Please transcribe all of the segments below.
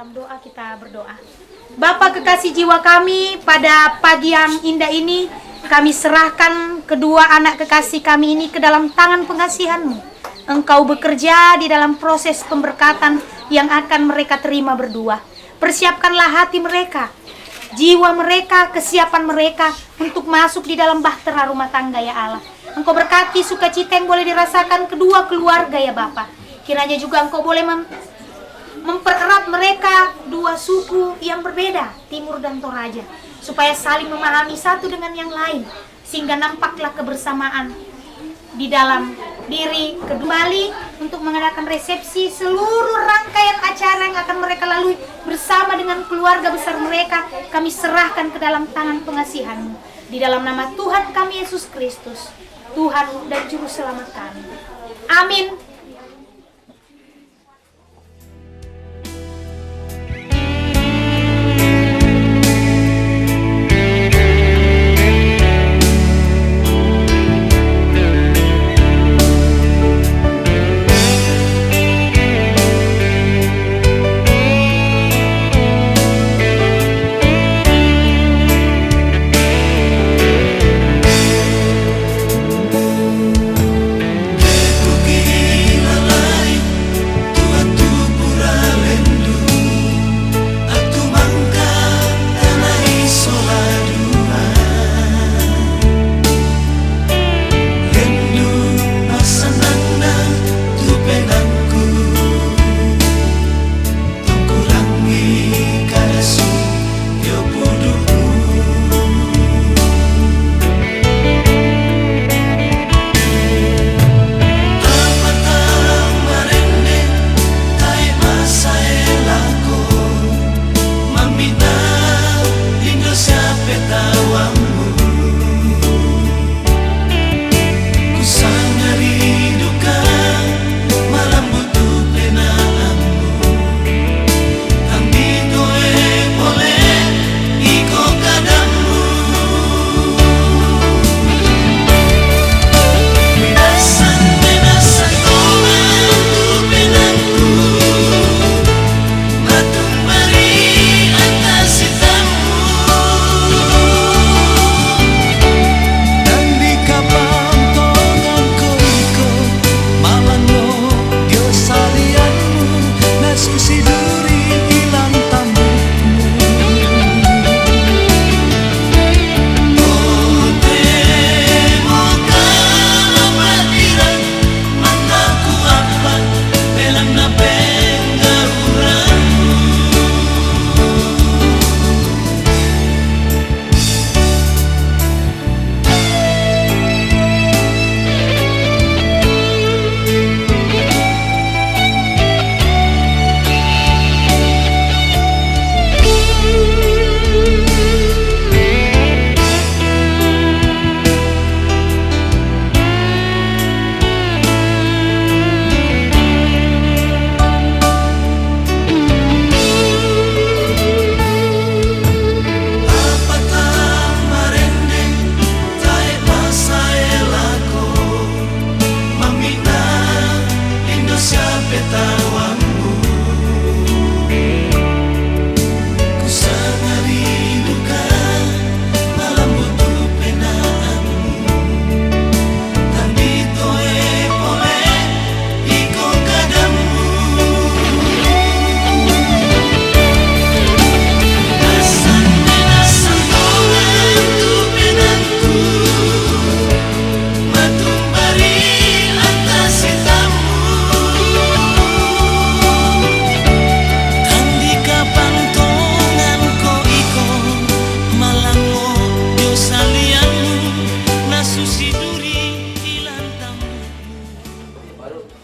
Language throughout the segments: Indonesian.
dalam doa kita berdoa. Bapa kekasih jiwa kami, pada pagi yang indah ini kami serahkan kedua anak kekasih kami ini ke dalam tangan pengasihan-Mu. Engkau bekerja di dalam proses pemberkatan yang akan mereka terima berdua. Persiapkanlah hati mereka, jiwa mereka, kesiapan mereka untuk masuk di dalam bahtera rumah tangga ya Allah. Engkau berkati sukacita yang boleh dirasakan kedua keluarga ya Bapa. Kiranya juga Engkau boleh mempererat mereka dua suku yang berbeda, Timur dan Toraja, supaya saling memahami satu dengan yang lain, sehingga nampaklah kebersamaan di dalam diri kembali untuk mengadakan resepsi seluruh rangkaian acara yang akan mereka lalui bersama dengan keluarga besar mereka. Kami serahkan ke dalam tangan pengasihan-Mu di dalam nama Tuhan kami Yesus Kristus, Tuhan dan Juru Selamat kami. Amin.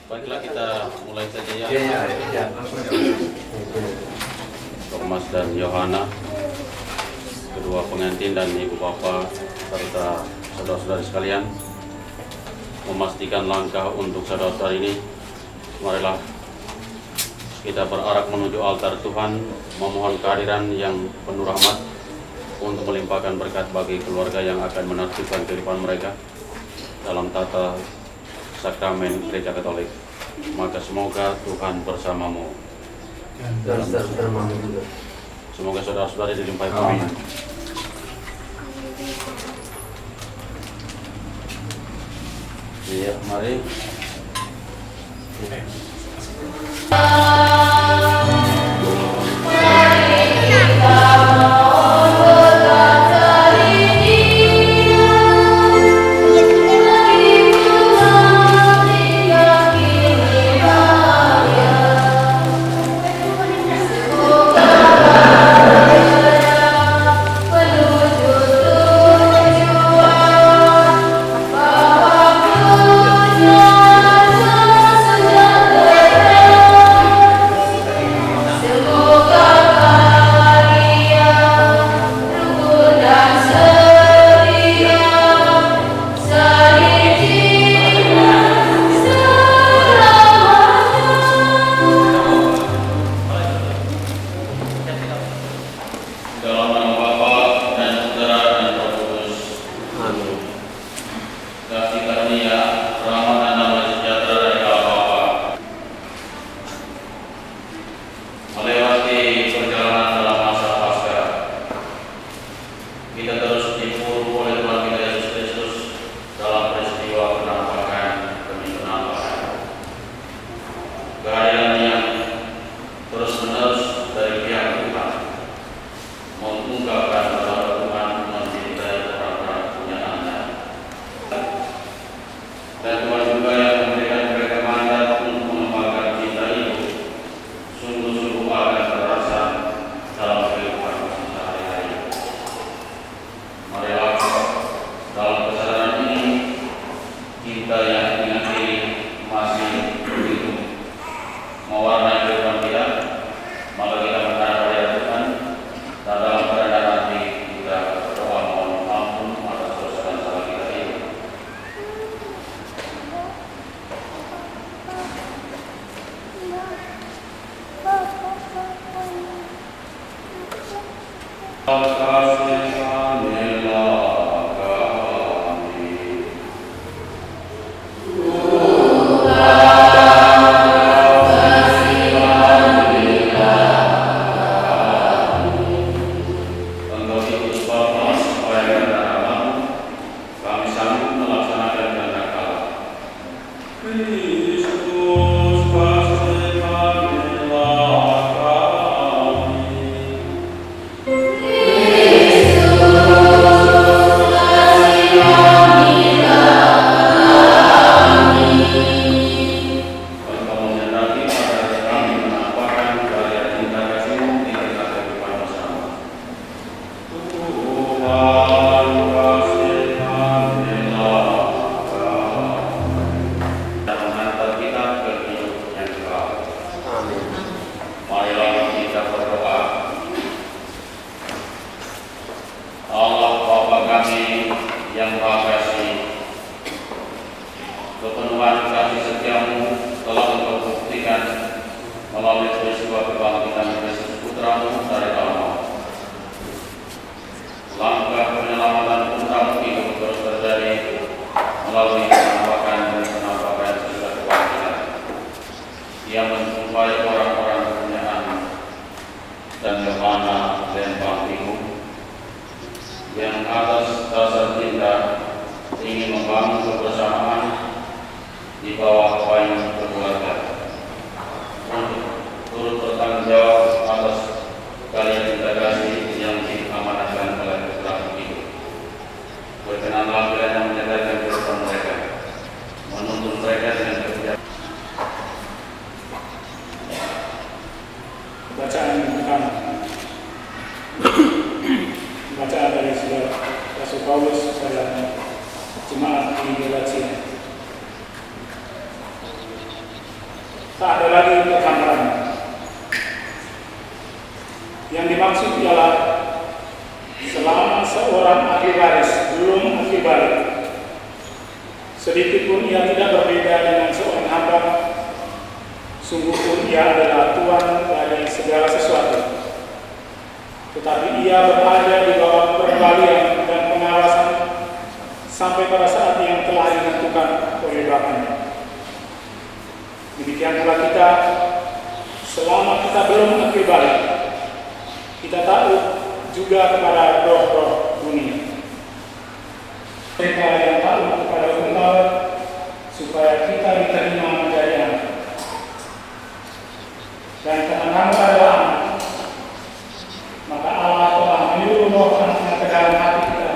Baiklah, kita mulai saja ya. Thomas dan Yohana, kedua pengantin dan ibu bapak serta saudara-saudari sekalian, memastikan langkah untuk saudara-saudari ini. Marilah kita berarak menuju altar Tuhan, memohon kehadiran yang penuh rahmat untuk melimpahkan berkat bagi keluarga yang akan menertibkan kehidupan mereka dalam tata sakramen Gereja Katolik. Maka semoga Tuhan bersamamu. dan saudara-saudara juga. Semoga saudara-saudari dilimpahi kasih. Iya, mari. Dalam nama Bapa dan Saudara dan Roh Kudus. Amin. Kasih karunia, rahmat dan damai sejahtera dari Allah Bapa. Melewati perjalanan dalam masa Paskah, kita terus dipuru oleh Tuhan kita Yesus Kristus dalam peristiwa penampakan demi penampakan. Kehadiran yang terus-menerus dari pihak Tuhan mengungkapkan bahwa Tuhan mencintai orang-orang punyaannya. Dan Tuhan juga yang memberikan mereka mandat untuk mengembangkan cinta itu sungguh-sungguh akan terasa dalam kehidupan sehari-hari. Marilah dalam kesadaran ini kita yang ingat diri masih begitu mewarnai kehidupan kita, maka kita berharap pada Tuhan. Dan dalam keadaan hati kita berdoa mohon ampun atas dosa dan salah kita ini. Kasihanilah kami. Engkau diutus Bapa supaya dengan namamu kami sanggup melaksanakan kehendak Allah. Kristus kasihanilah kami. Engkau mengendaki pada kami menampakkan karya cinta kasih-Mu di tengah kehidupan bersama. Tuhan kasihanilah kami dan menghantar kita ke hidup yang kekal. Amin. Marilah kita berdoa. Allah Bapa kami yang Maha Kasih, kepenuhan kasih setiamu telah Engkau buktikan melalui peristiwa kebangkitan Kristus Putramu dari dalam maut. Langkah penyelamatan putramu itu terus terjadi melalui penampakan dan penampakan sesudah kebangkitan. Ia menjumpai orang-orang kepunyaan dan Yohana dan Baptimu yang atas dasar cinta ingin membangun kebersamaan di bawah payung keluarga untuk turut bertanggung jawab atas karya cinta kasih yang diamanatkan oleh putramu itu. Berkenanlah kiranya menyertakan kehidupan mereka, menuntun mereka dengan kebijaksanaan. Bacaan yang pertama. Bacaan dari Surat Rasul Paulus kepada jemaat di Galatia. Tak ada lagi pertengkaran. Yang dimaksud ialah selama seorang ahli waris belum ahli balik, sedikit pun ia tidak berbeda dengan seorang hamba, sungguh pun ia adalah Tuhan dari segala sesuatu. Tetapi ia berada di bawah perkembalian dan pengawasan sampai pada saat yang telah ditentukan oleh Bapaknya. Demikian pula kita, selama kita kita belum akil balik. Kita takut juga kepada roh-roh dunia. Mereka yang takut kepada Engkau, supaya kita diterima menjadi anak. Dan karena Kamu adalah anak, maka Allah telah menyuruh roh Anaknya ke dalam hati kita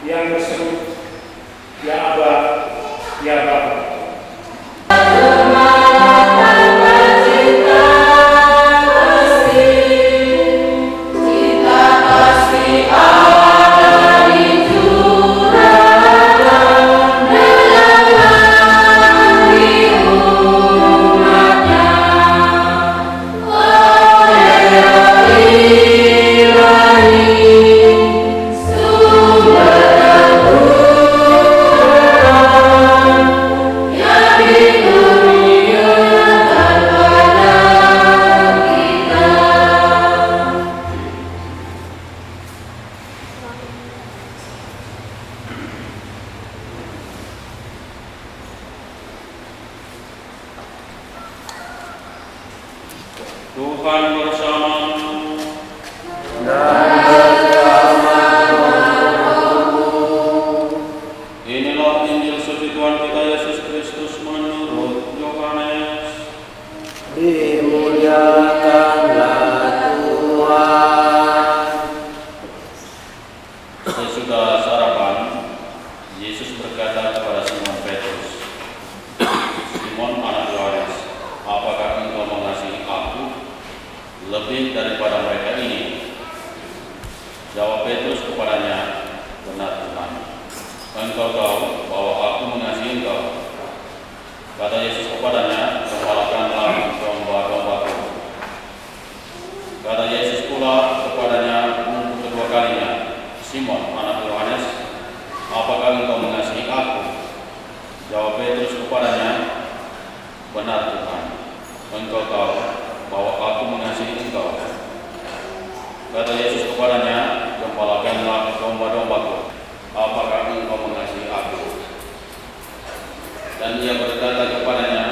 yang berseru, Ya Aba, Ya Bapa. Tuhan bersamamu. Inilah Injil suci Tuhan kita Yesus Kristus menurut Yohanes. Dimuliakanlah Tuhan. Sesudah sarapan, Yesus berkata kepada Simon Petrus, Simon anak Yohanes, apakah engkau mengasihi aku lebih daripada mereka ini? Jawab Petrus kepadanya, benar Tuhan, engkau tahu bahwa aku mengasihi engkau. Kata Yesus kepadanya, gembalakanlah domba-dombaku. Kata Yesus pula kepadanya untuk kedua kalinya, Simon anak Yohanes, apakah engkau mengasihi aku? Jawab Petrus kepadanya, benar Tuhan, engkau tahu bahwa aku mengasihi engkau. Kata Yesus kepadanya, gembalakanlah domba-dombaku. Apakah engkau mengasihi aku? Dan ia berkata kepadanya,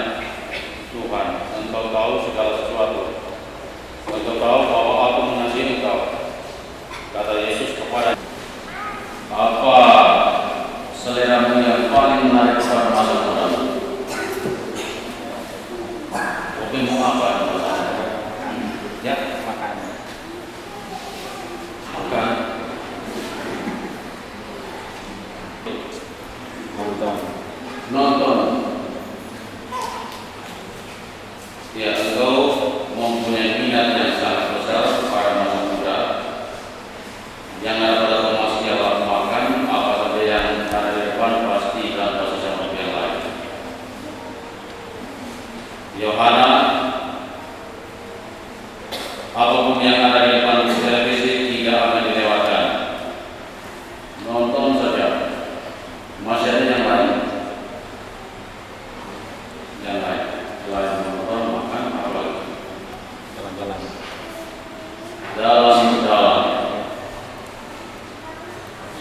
Tuhan, engkau tahu segala sesuatu. Engkau tahu bahwa aku mengasihi engkau. Kata Yesus kepadanya, apa seleramu yang paling menarik pada masa mudamu? Hobimu apa? Ya, makan. Makan. Nonton. Ya, engkau mempunyai minat yang sangat besar pada masa muda. Yang ada pada Thomas ialah makan apa saja yang ada di depan pasti tanpa sesuatu yang lain. Yohana, apapun yang ada di depan televisi tidak akan dilewatkan. Nonton saja. Masih ada yang lain. Yang lain. Selain menonton, makan, apa lagi? Jalan-jalan. Dalam-dalam.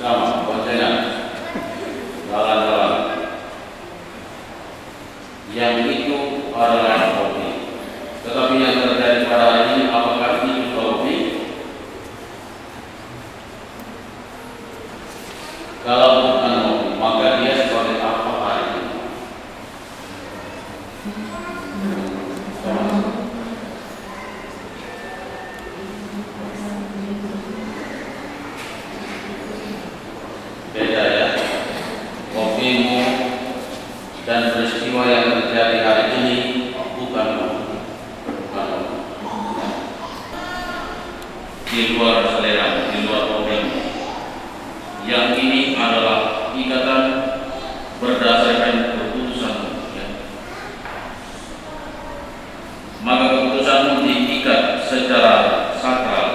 Sama, boncengan. Jalan-jalan. Yang itu adalah hobi. Tetapi yang terjadi pada hari ini, apakah itu hobi? Kalau bukan hobi, maka dia sebagai apa hari ini? Beda ya. Hobimu dan peristiwa yang terjadi hari ini bukan hobi. Di luar selera, di luar hobimu. Yang ini adalah ikatan berdasarkan keputusanmu. Ya. Maka keputusanmu diikat secara sakral,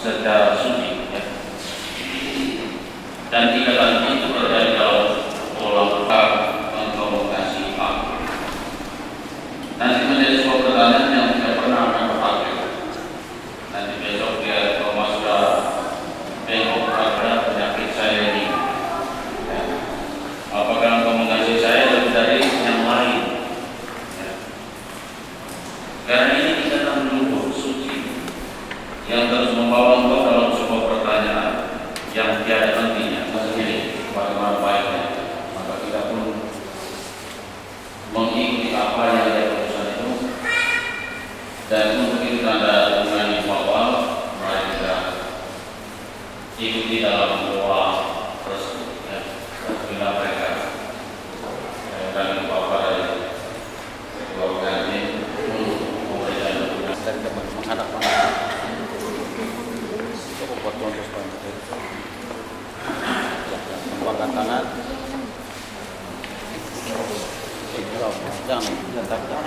secara suci. Ya. Dan ikatan itu terjadi dalam pola engkau mengasihi aku. Nanti menjadi sebuah pertanyaan yang tidak pernah akan terpakai. Nanti besok dia kalau sudah tengok pada penyakit saya ini, ya. Apakah engkau mengasihi saya lebih dari yang lain? Ya. Karena ini ikatan dulu. terus membawa engkau dalam sebuah pertanyaan yang tiada hentinya sendiri bagaimana baiknya, maka kita pun mengikuti apa yang dia putuskan itu. Dan untuk itu tanda dengan awal, mari kita ikuti dalam doa tersebut ya. Bila mereka dan Bapak dari dua pengantin untuk memberikan dukungan dan menghadap buat Tuhan terus tempatkan tangan. Jangan letakkan.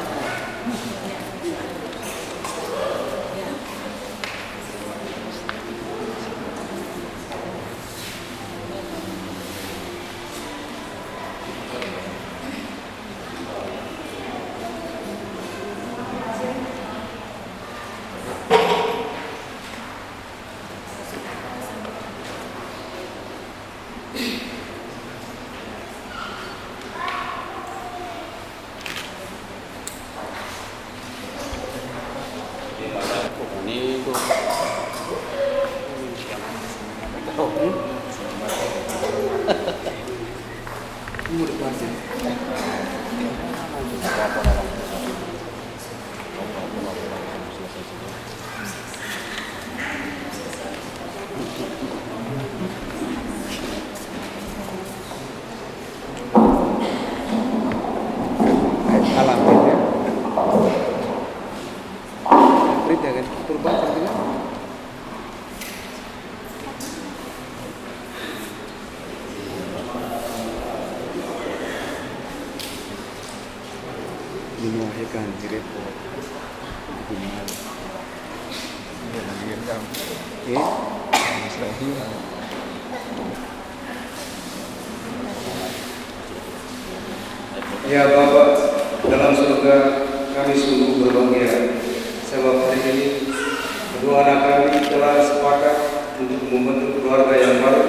Ini tuh. Alam ya. Berita kan kurban juga. Dimuahkan direpot. Gimana? Ya Bapa, dalam surga kami sungguh berbahagia sebab hari ini kedua anak kami telah sepakat untuk membentuk keluarga yang baru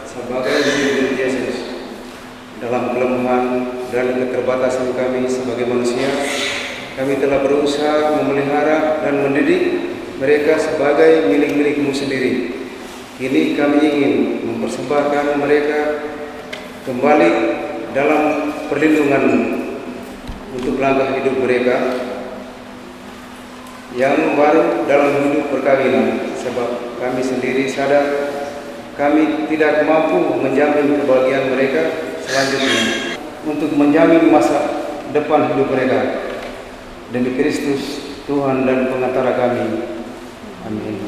sebagai murid Yesus. Dalam kelemahan dan keterbatasan kami sebagai manusia, kami telah berusaha memelihara dan mendidik mereka sebagai milik-milik-Mu sendiri. Kini kami ingin mempersembahkan mereka kembali dalam perlindungan-Mu untuk langkah hidup mereka yang baru dalam hidup perkawinan, sebab kami sendiri sadar kami tidak mampu menjamin kebahagiaan mereka selanjutnya untuk menjamin masa depan hidup mereka. Demi Kristus Tuhan dan pengantara kami. Amin.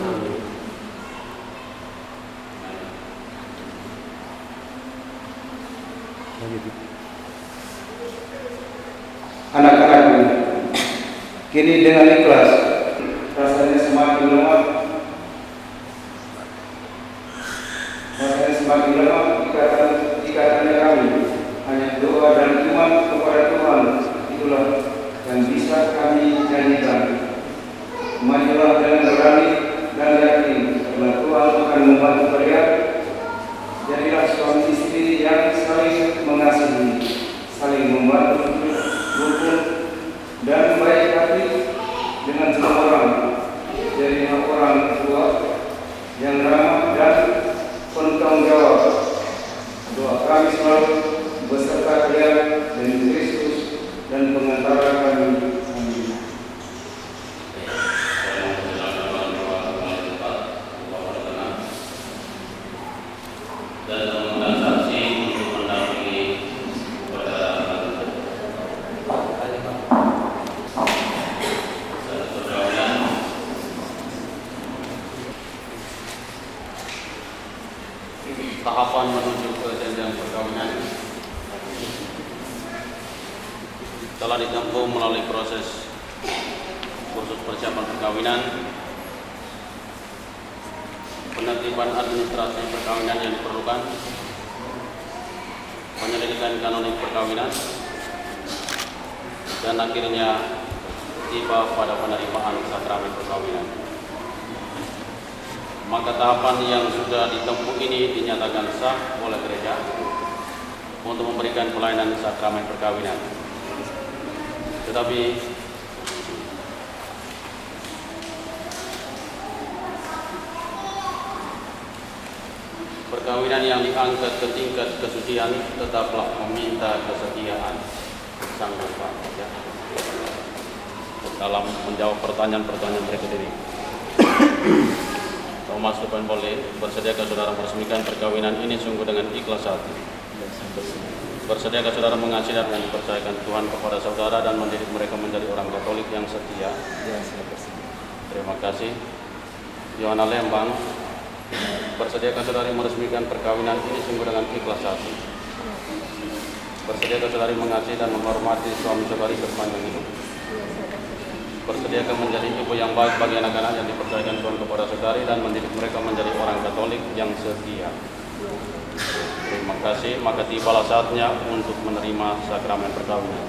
Anak-anakku, kini dengan ikhlas rasanya semakin lemah ikatannya kami. Hanya doa dan iman kepada Tuhan itulah yang bisa kami janjikan. Majulah dengan berani dan yakin, karena Tuhan akan membantu kalian. Jadilah suami istri yang saling mengasihi, saling membantu, rukun dan baik hati dengan semua orang. Jadilah orang tua yang ramah dan bertanggung jawab. Doa kami selalu beserta kalian demi Kristus dan pengantara kami. Amin. Tahapan menuju ke jenjang perkawinan telah ditempuh melalui proses kursus persiapan perkawinan, penertiban administrasi perkawinan yang diperlukan, penyelidikan kanonik perkawinan, dan akhirnya tiba pada penerimaan sakramen perkawinan. Maka tahapan yang sudah ditempuh ini dinyatakan sah oleh gereja untuk memberikan pelayanan sakramen perkawinan. Tetapi perkawinan yang diangkat ke tingkat kesucian tetaplah meminta kesetiaan sang Bapa. Ya. Dalam menjawab pertanyaan-pertanyaan berikut ini, Thomas Tupan boleh bersediakah saudara meresmikan perkawinan ini sungguh dengan ikhlas hati? Bersediakah saudara mengasihi dan mempercayakan Tuhan kepada saudara dan mendidik mereka menjadi orang Katolik yang setia? Ya, saya bersedia. Terima kasih. Yohana Lembang, bersediakah saudari meresmikan perkawinan ini sungguh dengan ikhlas hati? Bersediakah saudari mengasihi dan menghormati suami saudari sepanjang hidup? Bersediakah menjadi ibu yang baik bagi anak-anak yang dipercayakan Tuhan kepada saudari dan mendidik mereka menjadi orang Katolik yang setia? Terima kasih. Maka tibalah saatnya untuk menerima sakramen perkawinan.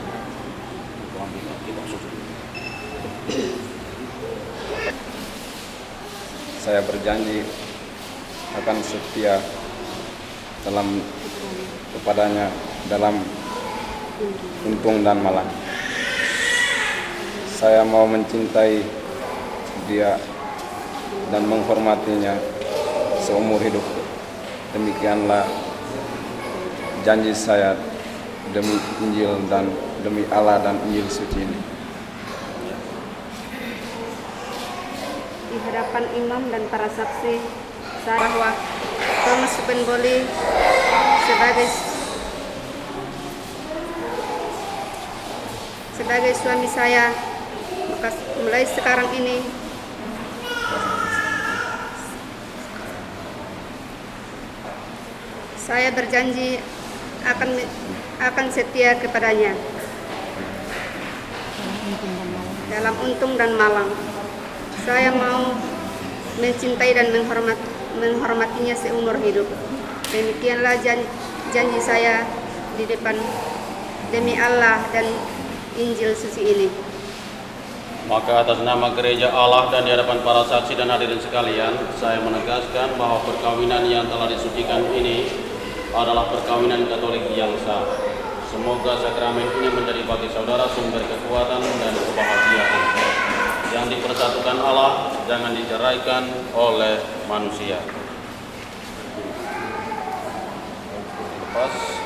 Kita susul. Saya berjanji akan setia kepadanya dalam untung dan malang. Saya mau mencintai dia dan menghormatinya seumur hidup. Demikianlah janji saya demi Injil dan demi Allah dan Injil suci ini. Di hadapan imam dan para saksi, saya bahwa Thomas Penboli sebagai suami saya, maka mulai sekarang ini saya berjanji akan setia kepadanya dalam untung dan malang. Saya mau mencintai dan menghormatinya seumur hidup. Demikianlah janji saya di depan demi Allah dan Injil suci ini. Maka atas nama gereja Allah dan di hadapan para saksi dan hadirin sekalian, saya menegaskan bahwa perkawinan yang telah disucikan ini adalah perkawinan Katolik yang sah. Semoga sakramen ini menjadi bagi saudara sumber kekuatan dan kebahagiaan. Yang dipersatukan Allah jangan diceraikan oleh manusia. Lepas.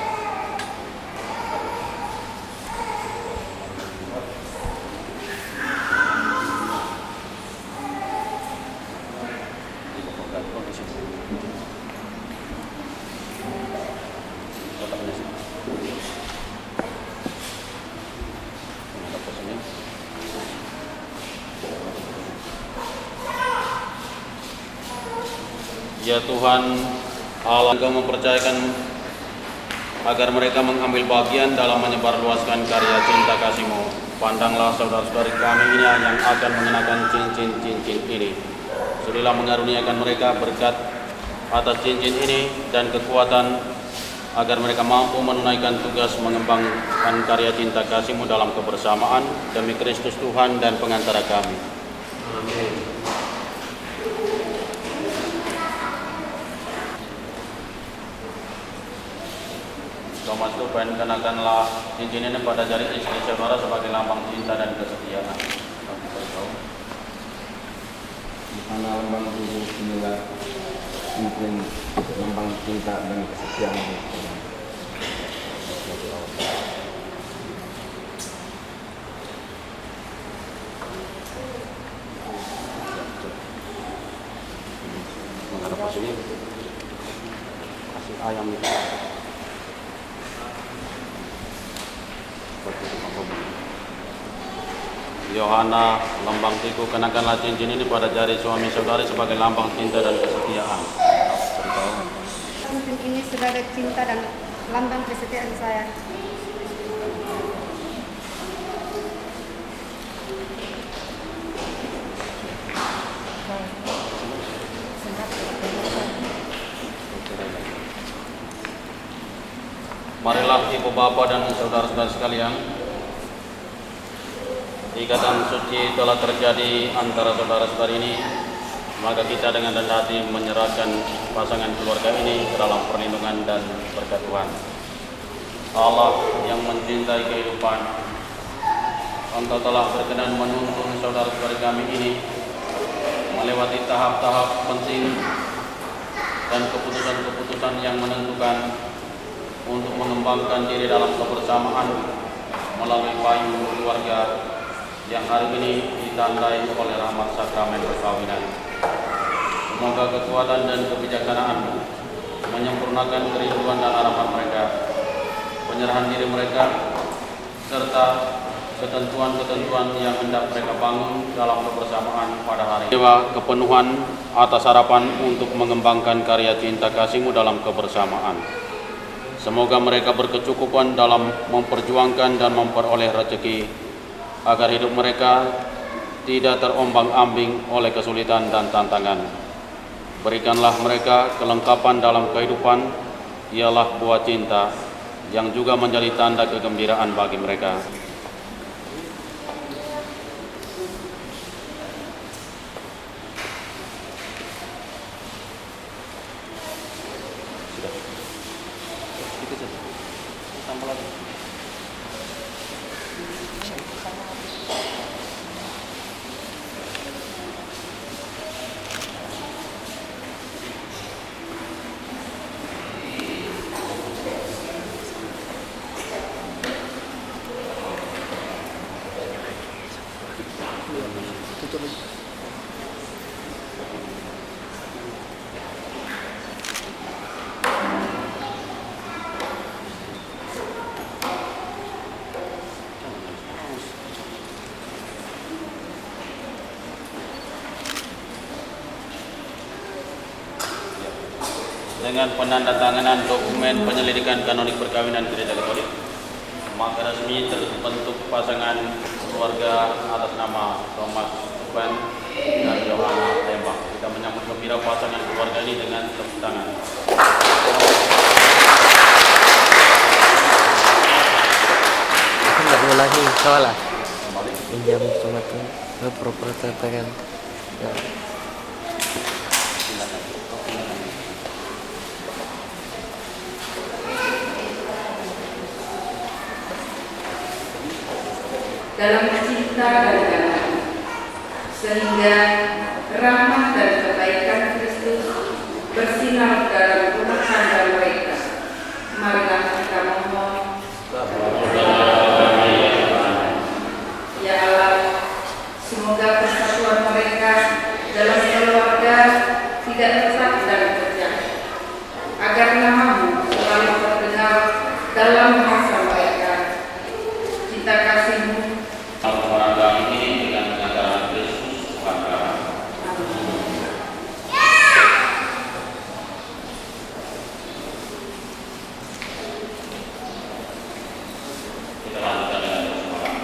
Ya Tuhan, Allah Engkau mempercayakan agar mereka mengambil bagian dalam menyebarluaskan karya cinta kasih-Mu. Pandanglah saudara-saudari kami ini yang akan mengenakan cincin-cincin ini. Sudilah mengaruniakan mereka berkat atas cincin ini dan kekuatan agar mereka mampu menunaikan tugas mengembangkan karya cinta kasih-Mu dalam kebersamaan demi Kristus Tuhan dan pengantara kami. Amin. Thomas Tupan, kenakanlah cincin ini pada jari istri saudara sebagai lambang cinta dan kesetiaan. Di mana lambang tubuh inilah cincin lambang cinta dan kesetiaan. Menghadap ke sini, kasih ayam itu. Yohana Lembang Tiku, kenakanlah cincin ini pada jari suami saudari sebagai lambang cinta dan kesetiaan. Cincin ini sebagai cinta dan lambang kesetiaan saya. Marilah ibu bapa dan saudara-saudara sekalian, ikatan suci telah terjadi antara saudara-saudari ini, maka kita dengan rendah hati menyerahkan pasangan keluarga ini ke dalam perlindungan dan berkat Tuhan. Allah yang mencintai kehidupan, Engkau telah berkenan menuntun saudara-saudari kami ini melewati tahap-tahap penting dan keputusan-keputusan keputusan yang menentukan untuk mengembangkan diri dalam kebersamaan melalui payung keluarga yang hari ini ditandai oleh rahmat sakramen perkawinan. Semoga kekuatan dan kebijaksanaan-Mu menyempurnakan kerinduan dan harapan mereka, penyerahan diri mereka, serta ketentuan-ketentuan yang hendak mereka bangun dalam kebersamaan pada hari ini. Dewa kepenuhan atas harapan untuk mengembangkan karya cinta kasih-Mu dalam kebersamaan. Semoga mereka berkecukupan dalam memperjuangkan dan memperoleh rezeki, agar hidup mereka tidak terombang-ambing oleh kesulitan dan tantangan. Berikanlah mereka kelengkapan dalam kehidupan, ialah buah cinta, yang juga menjadi tanda kegembiraan bagi mereka. Dengan penandatanganan dokumen penyelidikan kanonik perkawinan Gereja Katolik, maka resmi terbentuk pasangan keluarga atas nama Thomas Ban dan Johanna Lembang. Kita menyambut gembira pasangan keluarga ini dengan tepuk tangan. Tidak ulangi salah. Pinjam sumatera properti kan. Dalam cinta dan damai, sehingga rahmat dan kebaikan Kristus bersinar dalam rumah tangga mereka. Marilah kita mohon. Ya Allah, semoga persatuan mereka dalam keluarga tidak retak dan pecah, agar nama-Mu selalu terdengar dalam bahasa mereka. Cinta kasih-Mu Orang ini dengan pengantaran Kristus maka kita lanjutkan dengan bersemangat.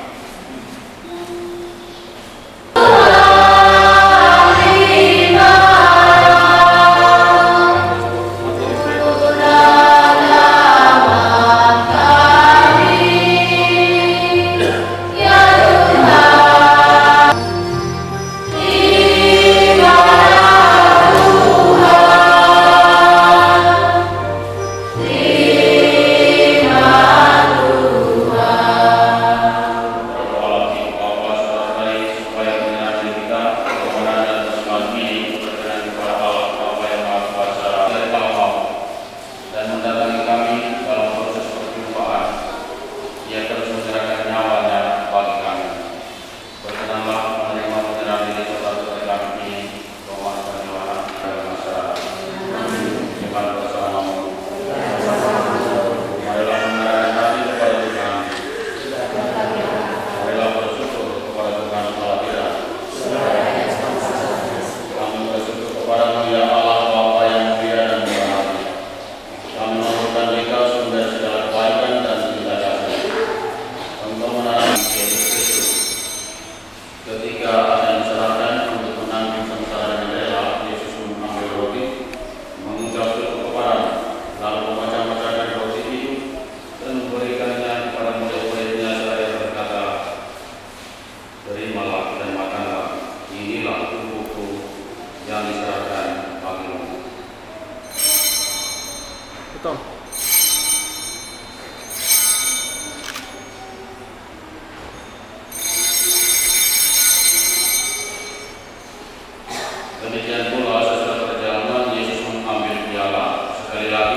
Demikian pula sesudah perjalanan Yesus mengambil piala sekali lagi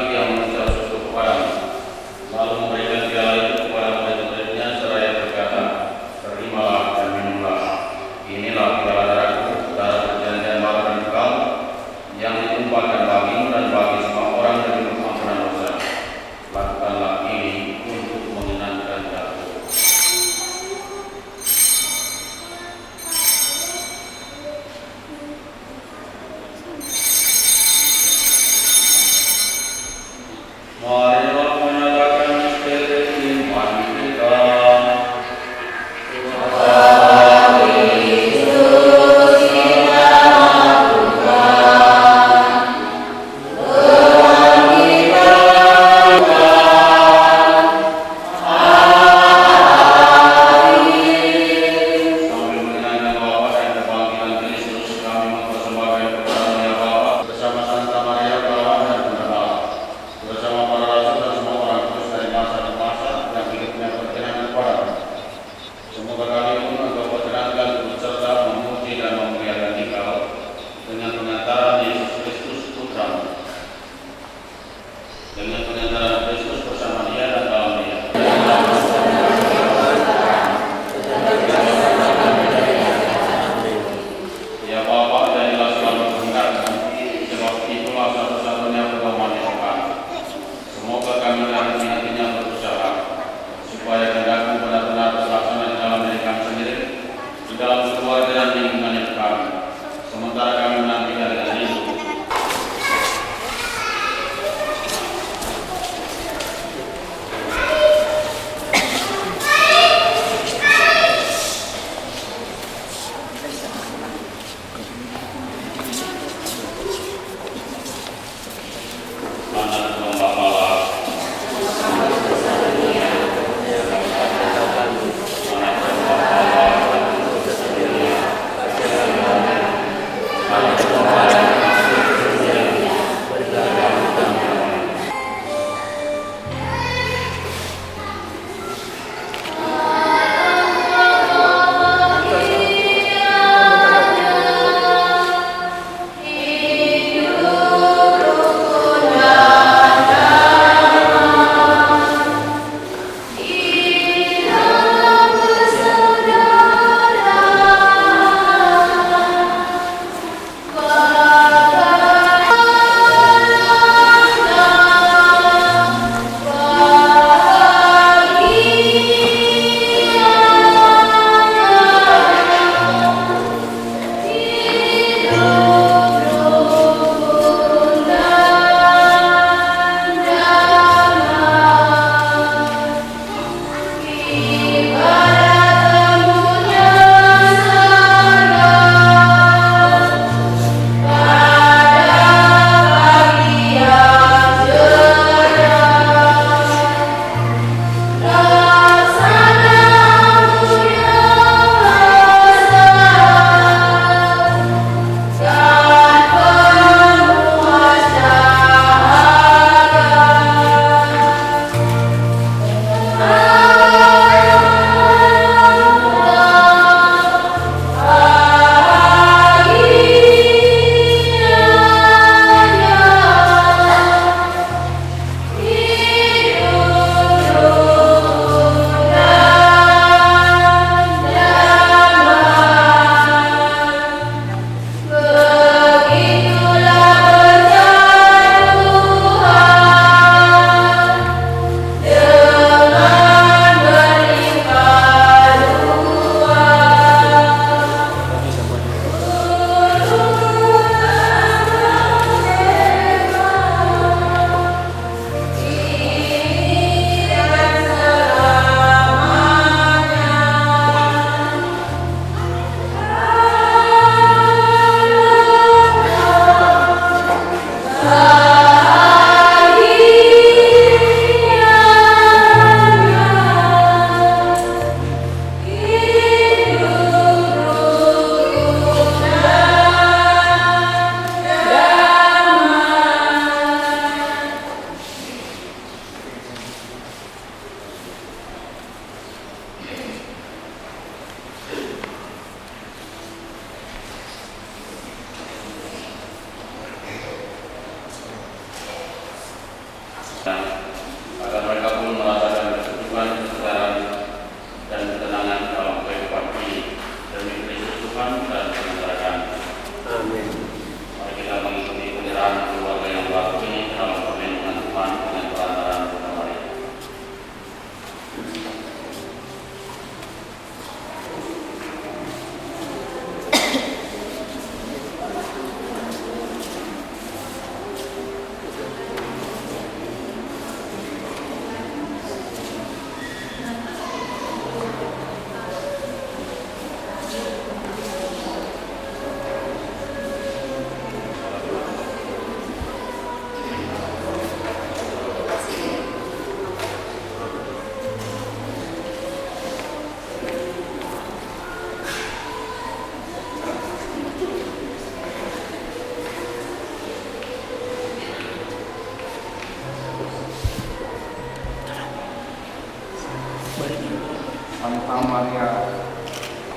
Maria,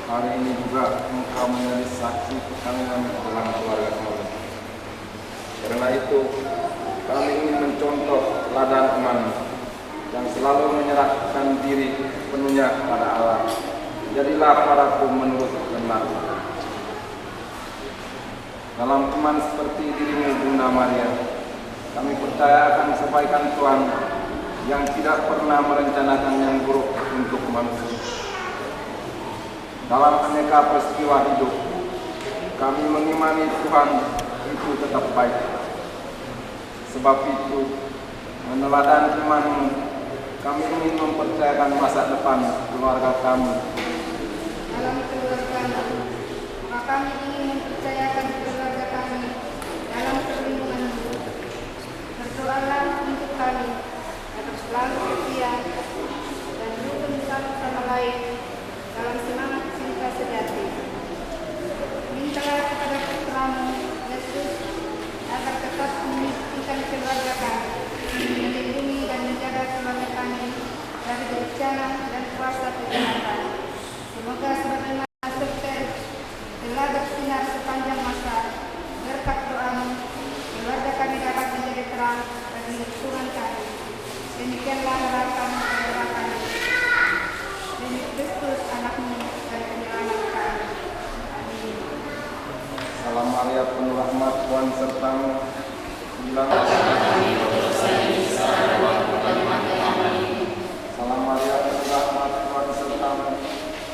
hari ini juga Engkau menjadi saksi perkawinan dalam keluarga kami. Karena itu, kami ingin mencontoh teladan iman yang selalu menyerahkan diri penuhnya pada Allah. Jadilah paraku menurut benar. Dalam iman seperti dirimu, Bunda Maria, kami percaya akan kebaikan Tuhan yang tidak pernah merencanakan yang buruk untuk manusia. Dalam aneka peristiwa hidup, kami mengimani Tuhan itu tetap baik. Sebab itu, meneladani iman-Mu, kami ingin mempercayakan masa depan keluarga kami. Dalam keluarga, maka kami ingin mempercayakan keluarga kami dalam perlindungan-Mu. Berdoalah untuk kami agar selalu setia dan rukun satu sama lain dalam semangat cinta sejati. Mintalah kepada Putra-Mu, Yesus, agar tetap memiliki keluarga kami, melindungi dan menjaga keluarga kami dari bencana dan kuasa kejahatan. Semoga sebagaimana sukses telah bersinar sepanjang masa, berkat doa-Mu, keluarga kami dapat menjadi terang bagi lingkungan kami. Demikianlah harapan keluarga kami. Demi Kristus, Anak-Mu dan Penyelamat kami. Amin. Salam Maria, penuh rahmat, Tuhan serta-Mu. Salam Maria, penuh rahmat, Tuhan serta-Mu.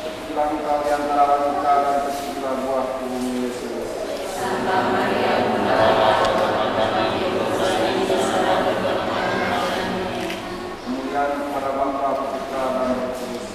Terpujilah Engkau di antara wanita dan terpujilah buah tubuh-Mu, Yesus. Santa Maria, Bunda Allah, Kemuliaan kepada Bapa, Putra, dan Roh Kudus.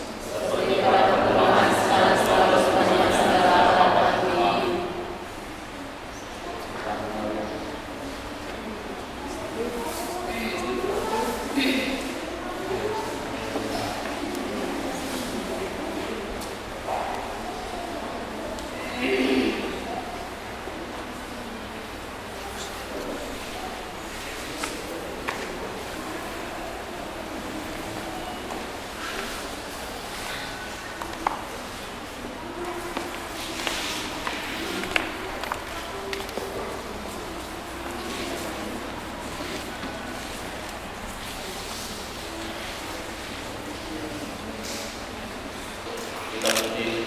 Kita suci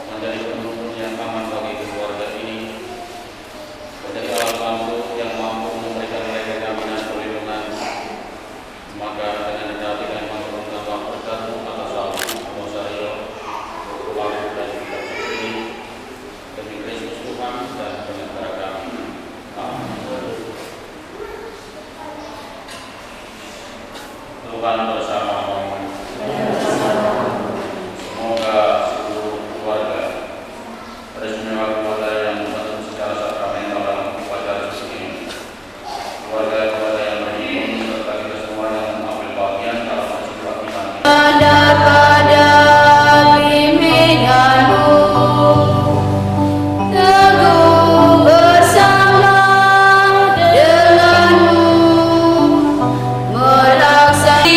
menjadi penuntun yang aman bagi keluarga ini, menjadi alat bantu yang mampu memberikan mereka jaminan perlindungan. Maka dengan diperhatikan menurunkan waktu berkat atas Allah, Rosario, waktu dan kita suci demi Kristus Tuhan dan penyelenggara kami. Amin. Tuhan bersama-mu. Semoga seluruh keluarga, istimewa keluarga yang membantu secara sakramental dalam upacara suci ini, keluarga-keluarga yang berhimpun serta kita semua yang mengambil bagian dalam peristiwa iman ini. pada bimbingan-Mu, teguh bersama denganmu, melaksanakan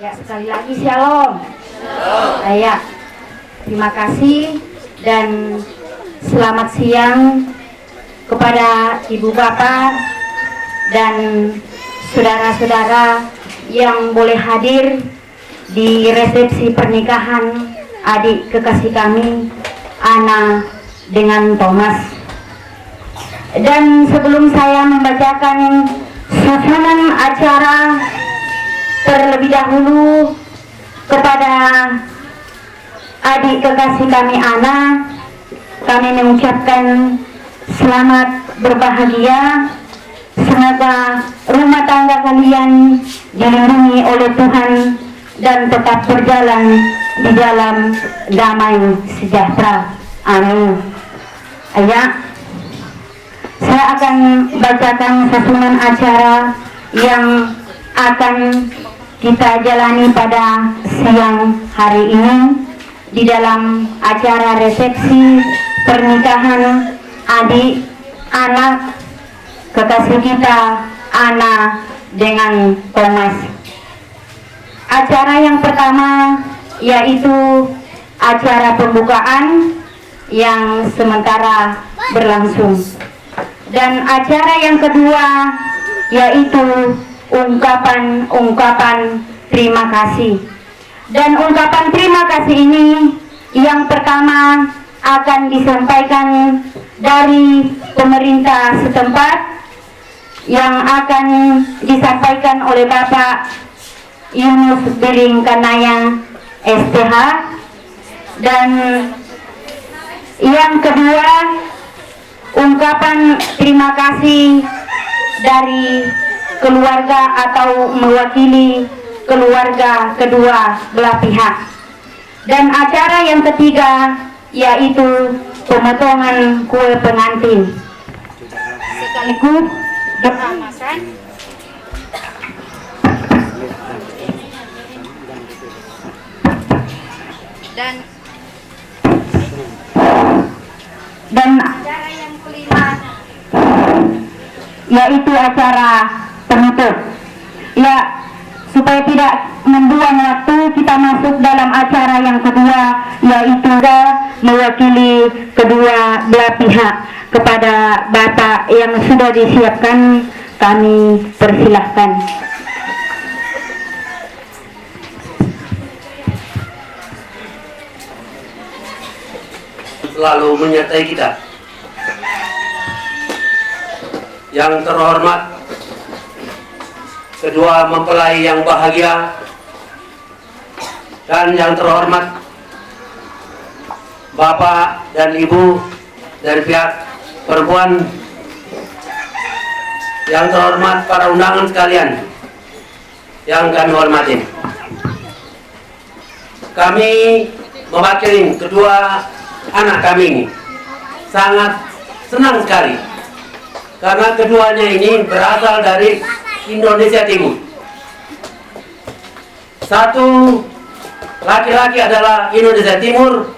Ya, sekali lagi shalom. Ya, terima kasih dan selamat siang kepada Ibu Bapak dan saudara-saudara yang boleh hadir di resepsi pernikahan adik kekasih kami, Ana dengan Thomas. Dan sebelum saya membacakan susunan acara terlebih dahulu kepada adik kekasih kami Ana, kami mengucapkan selamat berbahagia. Semoga rumah tangga kalian dilindungi oleh Tuhan dan tetap berjalan di dalam damai sejahtera. Amin. Ya, saya akan bacakan susunan acara yang akan kita jalani pada siang hari ini di dalam acara resepsi pernikahan adik anak kekasih kita Ana dengan Thomas. Acara yang pertama yaitu acara pembukaan yang sementara berlangsung, dan acara yang kedua yaitu ungkapan terima kasih. Dan ungkapan terima kasih ini yang pertama akan disampaikan dari pemerintah setempat, yang akan disampaikan oleh Bapak Yunus Biring Kanayang STH. Dan yang kedua, ungkapan terima kasih dari keluarga atau mewakili keluarga kedua belah pihak. Dan acara yang ketiga yaitu pemotongan kue pengantin sekaligus beramasan dan acara yang kelima yaitu acara penutup. Ya, supaya tidak membuang waktu, kita masuk dalam acara yang kedua yaitu mewakili kedua belah pihak. Kepada Bapak yang sudah disiapkan, kami persilahkan. Selalu menyertai kita. Yang terhormat kedua mempelai yang bahagia, dan yang terhormat Bapak dan Ibu dari pihak perempuan, yang terhormat para undangan sekalian yang kami hormati. Kami mewakili kedua anak kami ini sangat senang sekali karena keduanya ini berasal dari Indonesia Timur. Satu laki-laki adalah Indonesia Timur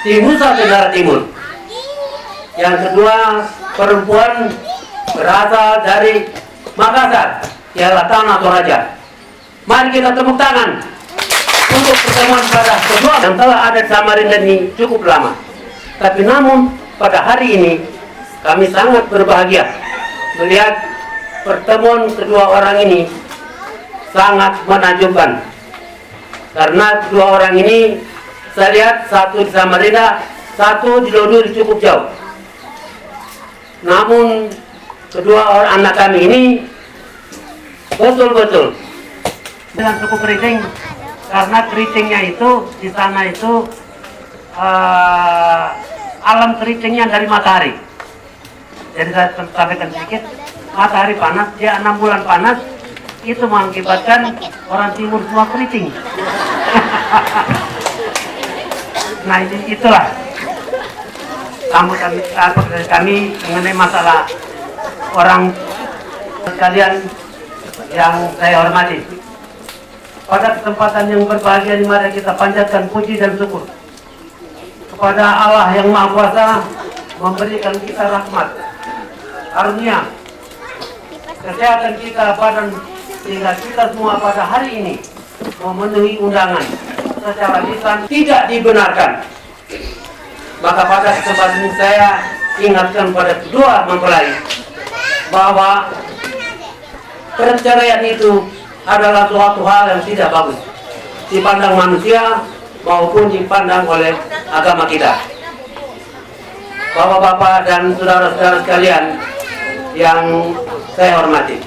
di Nusa Tenggara Timur. Yang kedua perempuan berasal dari Makassar, ialah Tanah Toraja. Mari kita tepuk tangan untuk pertemuan pada kedua yang telah ada di Samarinda ini cukup lama. Tapi namun pada hari ini kami sangat berbahagia melihat pertemuan kedua orang ini sangat menakjubkan. Karena kedua orang ini saya lihat satu di Samarinda, satu di Loduri cukup jauh. Namun kedua orang anak kami ini betul-betul dengan suku keriting, karena keritingnya itu di sana itu alam keritingnya dari matahari. Jadi saya sampaikan sedikit, matahari panas, dia 6 bulan panas, itu mengakibatkan orang timur semua keriting. Nah itulah kami mengenai masalah orang sekalian yang saya hormati. Pada kesempatan yang berbahagia ini mari kita panjatkan puji dan syukur kepada Allah yang Maha Kuasa memberikan kita rahmat, karunia, kesehatan kita, badan sehingga kita semua pada hari ini memenuhi undangan secara lisan tidak dibenarkan. Maka pada kesempatan ini saya ingatkan pada kedua mempelai bahwa perceraian itu adalah suatu hal yang tidak bagus dipandang manusia maupun dipandang oleh agama kita. Bapak-bapak dan saudara-saudara sekalian yang saya hormati,